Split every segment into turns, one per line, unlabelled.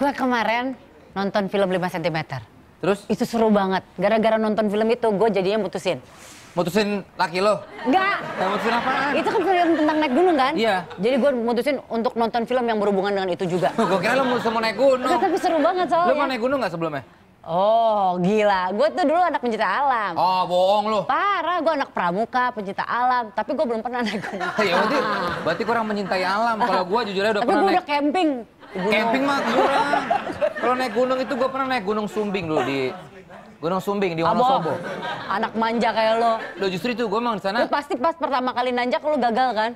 Gue kemarin nonton film 5 cm.
Terus?
Itu seru banget. Gara-gara nonton film itu, gue jadinya mutusin.
Mutusin laki lo?
Enggak.
Mutusin apaan?
Itu kan film tentang naik gunung kan?
Iya.
Jadi gue mutusin untuk nonton film yang berhubungan dengan itu juga.
Gue kira lo mau naik gunung.
Tapi seru banget soalnya.
Lo mau naik gunung gak sebelumnya?
Oh gila, gue tuh dulu anak pencinta alam.
Oh bohong lo.
Parah, gue anak pramuka, pencinta alam. Tapi gue belum pernah naik gunung.
Ya berarti kurang mencintai alam. Kalau gue jujur aja udah
Tapi
pernah
gue
naik.
udah camping.
Camping mah kurang. Kalau naik gunung itu gue pernah naik Gunung Sumbing dulu di Gunung Sumbing di Wonosobo.
Anak manja kayak lo.
Lo justru itu gue emang di sana.
Lo pasti pas pertama kali nanjak lo gagal kan?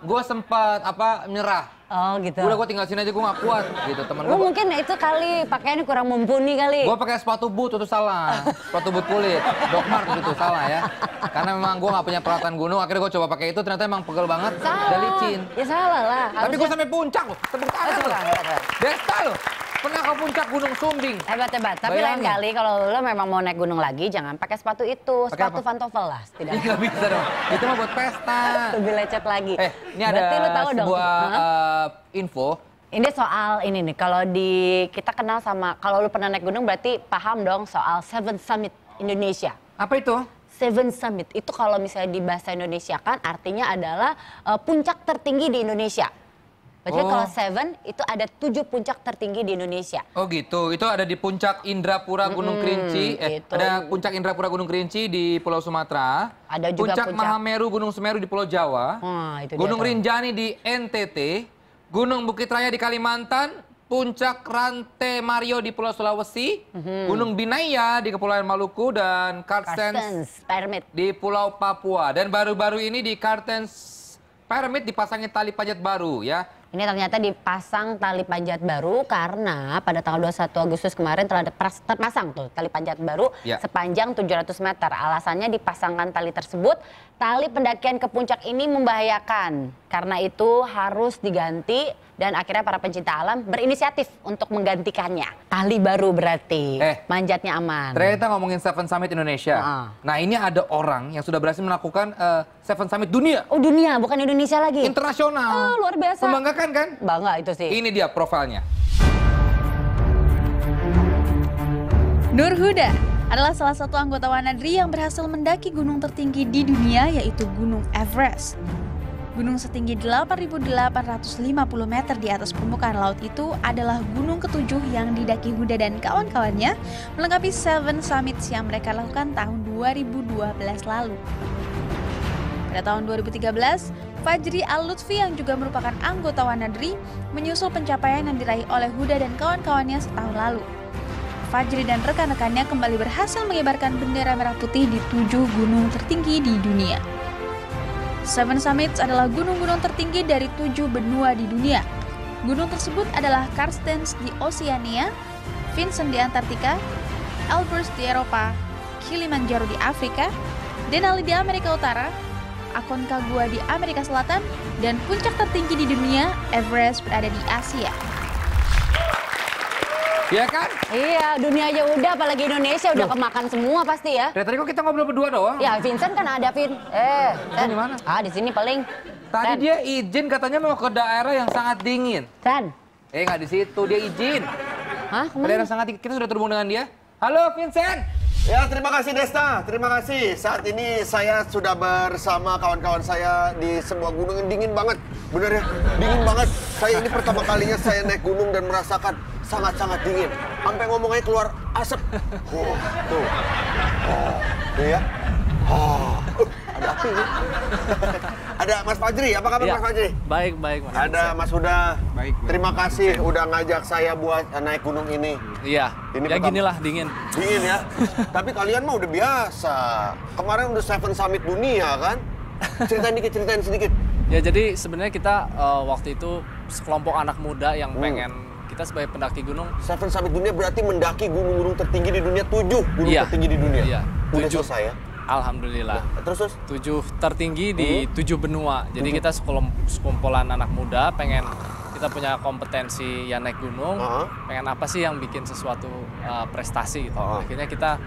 Gue sempat menyerah.
Oh gitu.
Udah gue tinggal sini aja gue gak kuat gitu temen
Lo
gue.
mungkin itu kali pakaiannya kurang mumpuni kali.
Gue pakai sepatu boot itu salah. Sepatu boot kulit. Doc Mart itu salah ya. Karena memang gue gak punya peralatan gunung. Akhirnya gue coba pakai itu ternyata emang pegel banget.
Salah.
Dan licin.
Ya salah lah.
Tapi gue sampai puncak loh. Tepuk tangan loh. Desta loh. Pernah ke puncak Gunung Sumbing.
Hebat. Tapi lain kali kalau lo memang mau naik gunung lagi, jangan pakai sepatu itu.
Pakai
Sepatu
apa?
pantofel lah.
Iya gak bisa dong. Itu mah buat pesta.
Lebih lecet lagi.
Ini ada
Berarti lo tahu dong.
sebuah info.
Ini soal ini nih, kalau kita kenal sama, kalau lu pernah naik gunung berarti paham dong soal Seven Summit Indonesia.
Apa itu?
Seven Summit itu kalau misalnya di bahasa Indonesia kan artinya adalah puncak tertinggi di Indonesia. Berarti kalau Seven itu ada 7 puncak tertinggi di Indonesia.
Oh gitu, itu ada di puncak Indrapura Gunung Kerinci.
Gitu.
Ada puncak Indrapura Gunung Kerinci di Pulau Sumatera.
Ada juga
puncak Mahameru Gunung Semeru di Pulau Jawa.
Itu
Gunung
dia
Rinjani di NTT. Gunung Bukit Raya di Kalimantan. Puncak Rante Mario di Pulau Sulawesi. Gunung Binaya di Kepulauan Maluku. Dan Karstens
Pyramid
di Pulau Papua. Dan baru-baru ini di Karstens Pyramid dipasangin tali panjat baru ya.
Ini ternyata dipasang tali panjat baru karena pada tanggal 21 Agustus kemarin telah terpasang tuh tali panjat baru sepanjang 700 meter. Alasannya dipasangkan tali tersebut, tali pendakian ke puncak ini membahayakan. Karena itu harus diganti dan akhirnya para pencinta alam berinisiatif untuk menggantikannya. Tali baru berarti, manjatnya aman.
Ternyata ngomongin Seven Summit Indonesia. Nah ini ada orang yang sudah berhasil melakukan Seven Summit dunia.
Oh dunia, bukan Indonesia lagi?
Internasional.
Oh luar biasa.
Membanggakan kan?
Bangga itu sih.
Ini dia profilnya.
Nur Huda adalah salah satu anggota Wanadri yang berhasil mendaki gunung tertinggi di dunia yaitu Gunung Everest. Gunung setinggi 8.850 meter di atas permukaan laut itu adalah gunung ketujuh yang didaki Huda dan kawan-kawannya melengkapi Seven Summits yang mereka lakukan tahun 2012 lalu. Pada tahun 2013, Fajri Al-Lutfi yang juga merupakan anggota Wanadri menyusul pencapaian yang diraih oleh Huda dan kawan-kawannya setahun lalu. Fajri dan rekan-rekannya kembali berhasil mengibarkan bendera merah putih di 7 gunung tertinggi di dunia. Seven Summits adalah gunung-gunung tertinggi dari 7 benua di dunia. Gunung tersebut adalah Karstens di Oseania, Vincennes di Antartika, Elbrus di Eropa, Kilimanjaro di Afrika, Denali di Amerika Utara, Aconcagua di Amerika Selatan, dan puncak tertinggi di dunia, Everest, berada di Asia.
Iya kan?
Iya, dunia aja udah, apalagi Indonesia udah kemakan semua pasti ya.
Dari tadi kok kita ngobrol berdua doang?
Ya, Vincent kan ada, Vin.
San di mana?
Di sini paling.
Tadi
San.
dia izin katanya mau ke daerah yang sangat dingin.
San.
Nggak di situ, dia izin.
Hah?
Ke daerah sangat dingin, kita sudah terhubung dengan dia. Halo, Vincent.
Ya, terima kasih Desta, terima kasih. Saat ini saya sudah bersama kawan-kawan saya di sebuah gunung yang dingin banget. Bener ya, dingin banget. Saya ini pertama kalinya saya naik gunung dan merasakan sangat-sangat dingin. Sampai ngomongnya keluar asap. Tuh. Tuh ya. Ada api nih. Ada Mas Fajri, apa kabar Mas Fajri?
Baik, Mas.
Ada Mas Huda.
Baik.
Terima kasih udah ngajak saya buat naik gunung ini.
Iya,
Ini
ya ginilah dingin.
Dingin ya. Tapi kalian mah udah biasa. Kemarin udah Seven Summit dunia kan? Ceritain sedikit.
Ya jadi sebenarnya kita waktu itu sekelompok anak muda yang pengen kita sebagai pendaki gunung.
Seven Summit dunia berarti mendaki gunung-gunung tertinggi di dunia, 7 gunung tertinggi di dunia.
Iya,
Udah
7.
selesai ya?
Alhamdulillah.
Terus?
7 tertinggi di 7 benua. Jadi kita sekumpulan anak muda pengen kita punya kompetensi ya naik gunung. Pengen apa sih yang bikin sesuatu prestasi gitu. Akhirnya kita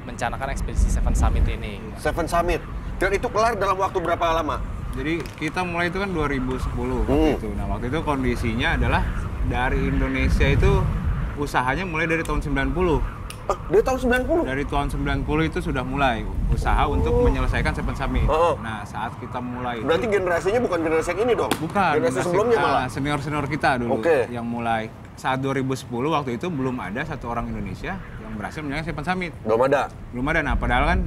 mencanakan ekspedisi Seven Summit ini.
Seven Summit. Dan itu kelar dalam waktu berapa lama?
Jadi kita mulai itu kan 2010 waktu itu. Nah waktu itu kondisinya adalah dari Indonesia itu usahanya mulai dari tahun 90.
Dari tahun 90?
Dari tahun 90 itu sudah mulai usaha untuk menyelesaikan Seven Summit. Nah, saat kita mulai
berarti generasinya bukan generasi yang ini dong?
Bukan.
Generasi sebelumnya malah?
Senior-senior kita dulu yang mulai. Saat 2010 waktu itu belum ada satu orang Indonesia yang berhasil menyelesaikan Seven Summit.
Belum ada?
Belum ada. Nah, padahal kan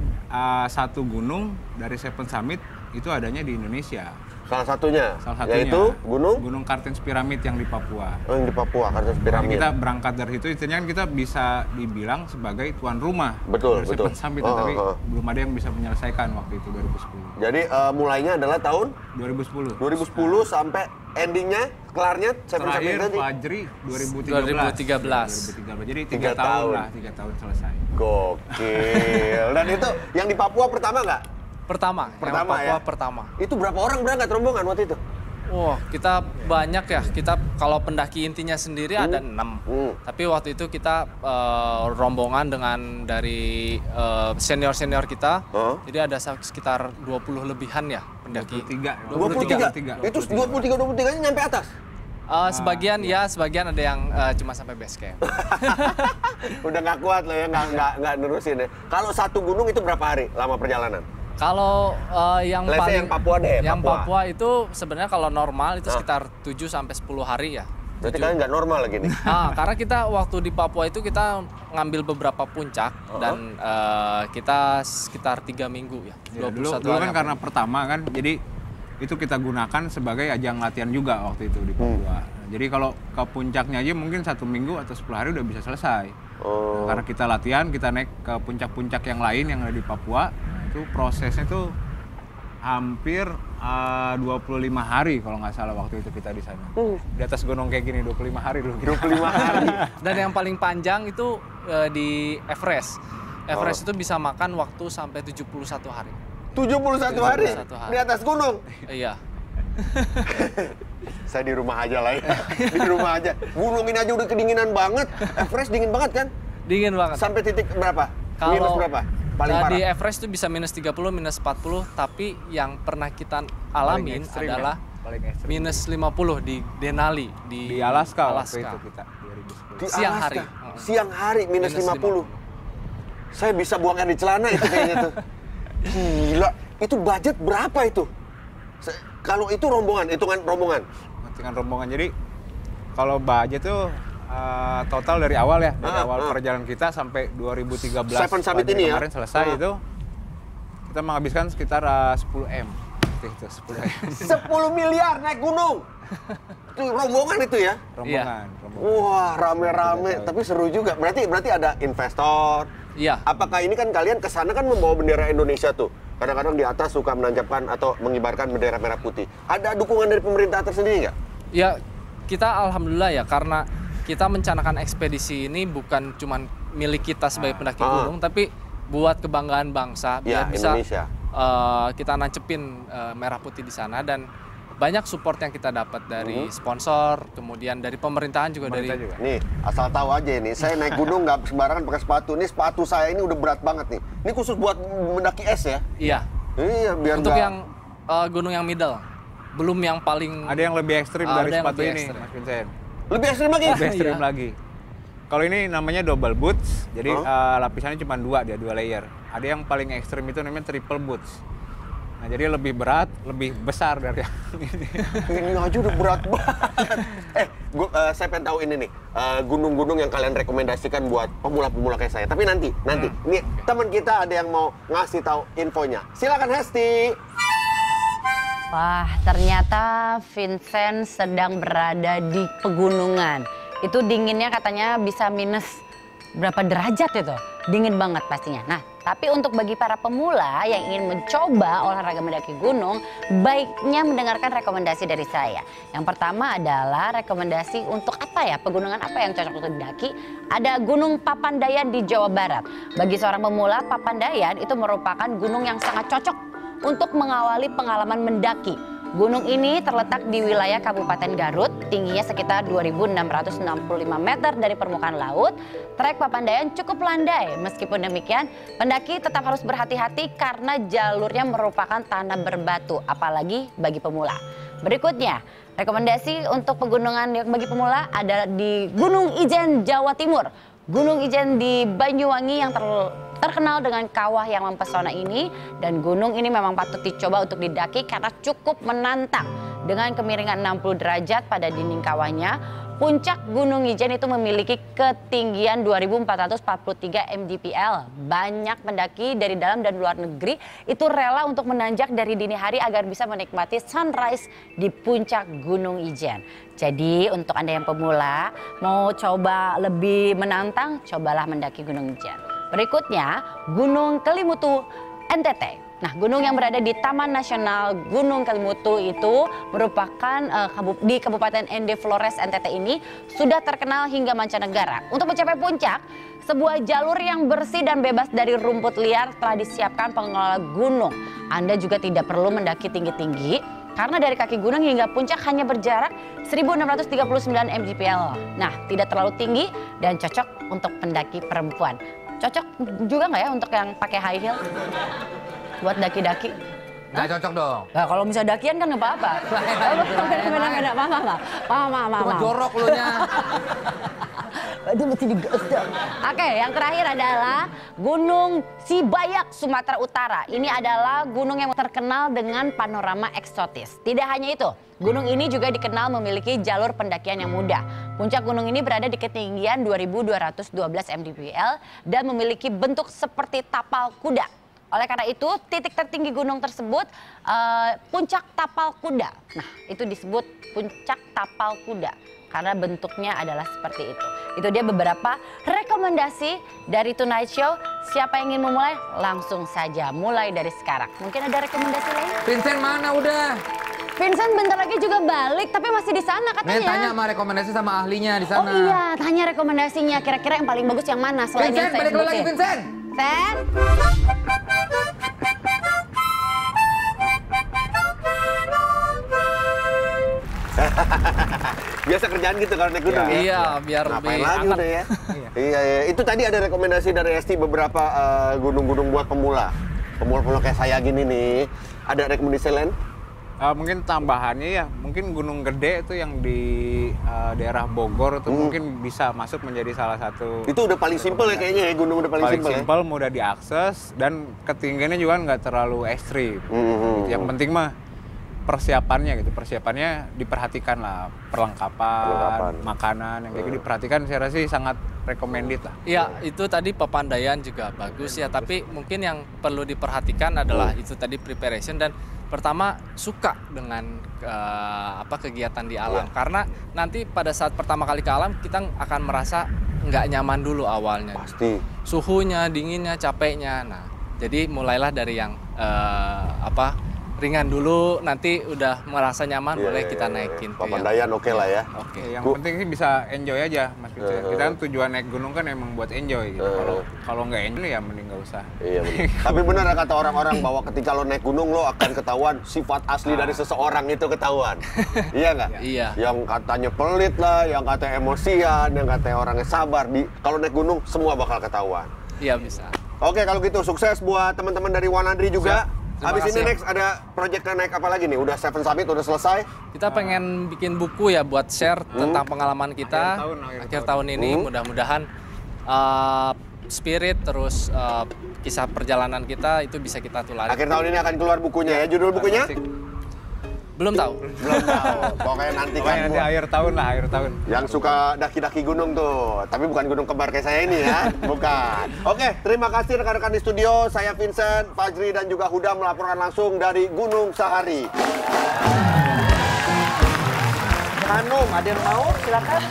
satu gunung dari Seven Summit itu adanya di Indonesia.
Salah satunya,
yaitu
Gunung
Kartens Pyramid yang di Papua.
Oh, yang di Papua, Kartens Pyramid.
Kita berangkat dari situ, istilahnya kan kita bisa dibilang sebagai tuan rumah.
Betul.
Seven Summit, tapi belum ada yang bisa menyelesaikan waktu itu 2010.
Jadi mulainya adalah tahun
2010.
2010 sampai endingnya, kelarnya Seven Summit nanti.
Fajri 2013. Jadi 3 tahun lah, 3 tahun selesai.
Gokil. Dan itu yang di Papua pertama nggak?
Pertama
ya?
Pertama.
Itu berapa orang berangkat rombongan waktu itu?
Wah, kita banyak ya. Kita kalau pendaki intinya sendiri ada 6. Tapi waktu itu kita rombongan dengan dari senior-senior kita. Jadi ada sekitar 20 lebihan ya pendaki.
23. Itu 23-23-nya nyampe atas?
Sebagian sebagian ada yang cuma sampai base camp.
Udah nggak kuat loh ya, nggak nerusin ya. Kalau satu gunung itu berapa hari lama perjalanan?
Kalau yang paling
Papua deh,
Papua itu sebenarnya kalau normal itu sekitar 7 sampai 10 hari ya.
Berarti kalian nggak normal lagi nih?
Karena kita waktu di Papua itu kita ngambil beberapa puncak dan kita sekitar 3 minggu ya.
Dulu kan karena pertama kan, jadi itu kita gunakan sebagai ajang latihan juga waktu itu di Papua. Jadi kalau ke puncaknya aja mungkin 1 minggu atau 10 hari udah bisa selesai. Karena kita latihan, kita naik ke puncak-puncak yang lain yang ada di Papua. Itu prosesnya tuh hampir 25 hari kalau nggak salah waktu itu kita di sana. Di atas gunung kayak gini 25 hari dulu.
25 hari.
Dan yang paling panjang itu di Everest. Everest itu bisa makan waktu sampai 71 hari.
71 hari? Di atas gunung?
Iya.
Saya di rumah aja lah ya. Di rumah aja. Gunung ini aja udah kedinginan banget. Everest dingin banget kan?
Dingin banget.
Sampai titik berapa? Minus berapa?
Paling parah. Di Everest itu bisa minus 30, minus 40, tapi yang pernah kita alamin adalah minus 50 di Denali di
Alaska. Waktu itu kita 2010.
Siang hari.
Siang hari minus 50. Saya bisa buang air di celana itu kayaknya tuh. Gila, itu budget berapa itu? Kalau itu rombongan, hitungan rombongan.
Hitungan rombongan. Jadi kalau budget tuh total dari awal ya, dari awal perjalanan kita sampai 2013
Seven Summit ini
kemarin selesai itu kita menghabiskan sekitar 10 M. Itu 10 M.
10 miliar naik gunung. Itu rombongan itu ya?
Rombongan.
Wah, rame-rame, tapi seru juga. Berarti ada investor.
Iya.
Apakah ini kan kalian kesana kan membawa bendera Indonesia tuh? Kadang-kadang di atas suka menancapkan atau mengibarkan bendera merah putih. Ada dukungan dari pemerintah tersendiri nggak?
Ya, kita alhamdulillah ya karena kita mencanakan ekspedisi ini bukan cuma milik kita sebagai pendaki gunung, tapi buat kebanggaan bangsa biar bisa kita nancepin merah putih di sana dan banyak support yang kita dapat dari sponsor, kemudian dari pemerintahan juga dari.
Nih, asal tahu aja ini, saya naik gunung nggak sembarangan pakai sepatu. Ini sepatu saya ini udah berat banget nih. Ini khusus buat mendaki es ya?
Iya.
Iya, biar
untuk yang gunung yang middle, belum yang paling.
Ada yang lebih ekstrim dari sepatu ini, Mas Vincent.
Lebih ekstrim lagi?
Lebih ekstrim lagi. Kalau ini namanya double boots, jadi lapisannya cuma 2 layer. Ada yang paling ekstrim itu namanya triple boots. Nah, jadi lebih berat, lebih besar dari yang ini.
Ini aja udah berat banget. Saya pengen tahu ini nih, gunung-gunung yang kalian rekomendasikan buat pemula-pemula kayak saya. Tapi nanti. Nih, teman kita ada yang mau ngasih tahu infonya. Silakan Hesti.
Wah, ternyata Vincent sedang berada di pegunungan. Itu dinginnya katanya bisa minus berapa derajat itu. Dingin banget pastinya. Nah, tapi untuk bagi para pemula yang ingin mencoba olahraga mendaki gunung, baiknya mendengarkan rekomendasi dari saya. Yang pertama adalah rekomendasi untuk apa ya, pegunungan apa yang cocok untuk didaki. Ada Gunung Papandayan di Jawa Barat. Bagi seorang pemula, Papandayan itu merupakan gunung yang sangat cocok untuk mengawali pengalaman mendaki. Gunung ini terletak di wilayah Kabupaten Garut, tingginya sekitar 2.665 meter dari permukaan laut. Trek Papandayan cukup landai, meskipun demikian pendaki tetap harus berhati-hati karena jalurnya merupakan tanah berbatu, apalagi bagi pemula. Berikutnya, rekomendasi untuk pegunungan yang bagi pemula ada di Gunung Ijen, Jawa Timur. Gunung Ijen di Banyuwangi yang terkenal dengan kawah yang mempesona ini, dan gunung ini memang patut dicoba untuk didaki karena cukup menantang. Dengan kemiringan 60 derajat pada dinding kawahnya, puncak Gunung Ijen itu memiliki ketinggian 2.443 mdpl. Banyak pendaki dari dalam dan luar negeri itu rela untuk menanjak dari dini hari agar bisa menikmati sunrise di puncak Gunung Ijen. Jadi untuk Anda yang pemula mau coba lebih menantang, cobalah mendaki Gunung Ijen. Berikutnya Gunung Kelimutu, NTT. Nah, gunung yang berada di Taman Nasional Gunung Kelimutu itu merupakan di Kabupaten Ende Flores, NTT ini sudah terkenal hingga mancanegara. Untuk mencapai puncak, sebuah jalur yang bersih dan bebas dari rumput liar telah disiapkan pengelola gunung. Anda juga tidak perlu mendaki tinggi-tinggi, karena dari kaki gunung hingga puncak hanya berjarak 1.639 mdpl. Nah, tidak terlalu tinggi dan cocok untuk pendaki perempuan. Cocok juga nggak ya untuk yang pakai high heel? Buat daki-daki.
Nggak cocok dong.
Nah, kalau misalnya dakian kan nggak apa-apa. Beda-beda, mama.
Cuma jorok lu nya.
Itu mesti digosok. Oke, yang terakhir adalah Gunung Sibayak, Sumatera Utara. Ini adalah gunung yang terkenal dengan panorama eksotis. Tidak hanya itu, gunung ini juga dikenal memiliki jalur pendakian yang mudah. Puncak gunung ini berada di ketinggian 2.212 mdpl dan memiliki bentuk seperti tapal kuda. Oleh karena itu, titik tertinggi gunung tersebut puncak tapal kuda. Nah, itu disebut puncak tapal kuda karena bentuknya adalah seperti itu. Itu dia beberapa rekomendasi dari Tonight Show. Siapa yang ingin memulai? Langsung saja mulai dari sekarang. Mungkin ada rekomendasi lain?
Vincent mana udah?
Vincent bentar lagi juga balik, tapi masih di sana katanya.
Nen tanya sama rekomendasi sama ahlinya di sana.
Oh iya, tanya rekomendasinya. Kira-kira yang paling bagus yang mana selain yang
Vincent,
saya
balik dulu lagi
sebutin?
Vincent.
Sen?
Biasa kerjaan gitu kalau naik gunung ya?
Iya, biar
Ngapain
lebih
lagi
hangat.
udah ya? Iya. Itu tadi ada rekomendasi dari Esti beberapa gunung-gunung buat pemula. Pemula-pemula kayak saya gini nih. Ada rekomendasi lain?
Mungkin tambahannya ya, mungkin Gunung Gede itu yang di daerah Bogor itu mungkin bisa masuk menjadi salah satu.
Itu udah paling simpel ya kayaknya ya, gunung udah paling simpel ya?
Simpel, mudah diakses, dan ketinggiannya juga nggak terlalu ekstrim. Yang penting mah persiapannya gitu, persiapannya diperhatikan lah, perlengkapan. Makanan yang kayak gitu diperhatikan, saya rasa sih sangat recommended lah.
Iya, itu tadi pepandaian juga bagus ya, tapi mungkin yang perlu diperhatikan adalah itu tadi preparation, dan pertama suka dengan kegiatan di alam, karena nanti pada saat pertama kali ke alam kita akan merasa nggak nyaman dulu awalnya.
Pasti.
Suhunya, dinginnya, capeknya. Nah, jadi mulailah dari yang ringan dulu, nanti udah merasa nyaman boleh kita naikin.
Pepandaian oke lah ya.
Oke.
Yang penting sih bisa enjoy aja, Mas Vincent. Kita kan tujuan naik gunung kan emang buat enjoy gitu. Kalau nggak enjoy ya mending nggak usah.
Iya benar. Tapi benar kata orang-orang bahwa ketika lo naik gunung lo akan ketahuan sifat asli dari seseorang itu ketahuan. Iya nggak?
Iya.
Yang katanya pelit lah, yang katanya emosian, yang katanya orangnya sabar. Kalau naik gunung semua bakal ketahuan.
Iya bisa.
Oke, kalau gitu sukses buat teman-teman dari Wanadri juga. Habis ini next ada project naik apa lagi nih? Udah Seven Summit udah selesai?
Kita pengen bikin buku ya buat share tentang pengalaman kita akhir tahun ini. Mudah-mudahan spirit terus kisah perjalanan kita itu bisa kita tulis.
Akhir tahun ini akan keluar bukunya ya. Judul bukunya?
Belum tahu.
Belum tahu. Pokoknya nanti kan
nanti akhir tahun lah, akhir tahun.
Yang suka daki-daki gunung tuh, tapi bukan gunung kembar kayak saya ini ya, bukan. Oke, terima kasih rekan-rekan di studio. Saya Vincent, Fajri dan juga Huda melaporkan langsung dari Gunung Sahari. Hanum, ada yang mau? Silakan.